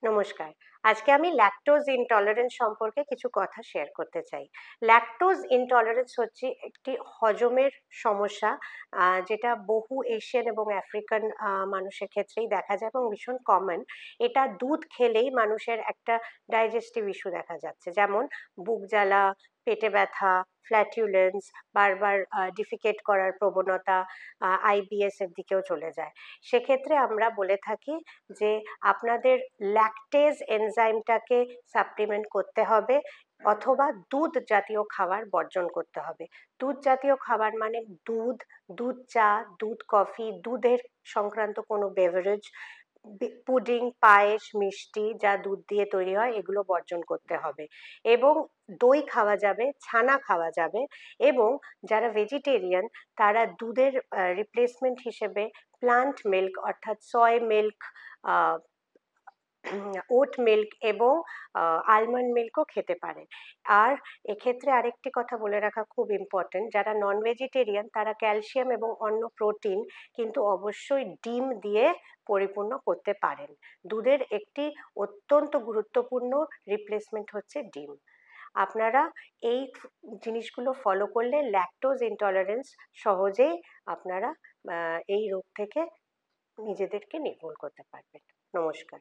নমস্কার। আজকে আমি ল্যাকটোজ ইনটলারেন্স সম্পর্কে কিছু কথা শেয়ার করতে চাই। ল্যাকটোজ ইনটলারেন্স হচ্ছে একটি হজমের সমস্যা, যেটা বহু এশিয়ান এবং আফ্রিকান মানুষের ক্ষেত্রেই দেখা যায় এবং ভীষণ কমন। এটা দুধ খেলেই মানুষের একটা ডাইজেস্টিভ ইস্যু দেখা যাচ্ছে। যেমন বুক জ্বালা, পেটে ব্যথা, ফ্ল্যাটুলেন্স, বারবার ডিফেকেট করার প্রবণতা, IBS এর দিকেও চলে যায়। সেক্ষেত্রে আমরা বলে থাকি যে আপনাদের ল্যাকটেজ এনজাইমটাকে সাপ্লিমেন্ট করতে হবে, অথবা দুধ জাতীয় খাবার বর্জন করতে হবে। দুধ জাতীয় খাবার মানে দুধ, দুধ চা, দুধ কফি, দুধের সংক্রান্ত কোনো বেভারেজ, পুডিং, পায়েস, মিষ্টি যা দুধ দিয়ে তৈরি হয় এগুলো বর্জন করতে হবে। এবং দই খাওয়া যাবে, ছানা খাওয়া যাবে। এবং যারা ভেজিটেরিয়ান তারা দুধের রিপ্লেসমেন্ট হিসেবে প্লান্ট মিল্ক অর্থাৎ সয় মিল্ক, ওট মিল্ক এবং আলমন্ড মিল্কও খেতে পারেন। আর এক্ষেত্রে আরেকটি কথা বলে রাখা খুব ইম্পর্টেন্ট, যারা নন ভেজিটেরিয়ান তারা ক্যালসিয়াম এবং অন্য প্রোটিন কিন্তু অবশ্যই ডিম দিয়ে পরিপূর্ণ করতে পারেন। দুধের একটি অত্যন্ত গুরুত্বপূর্ণ রিপ্লেসমেন্ট হচ্ছে ডিম। আপনারা এই জিনিসগুলো ফলো করলে ল্যাকটোজ ইনটলারেন্স সহজেই আপনারা এই রোগ থেকে নিজেদেরকে নির্মূল করতে পারবেন। নমস্কার।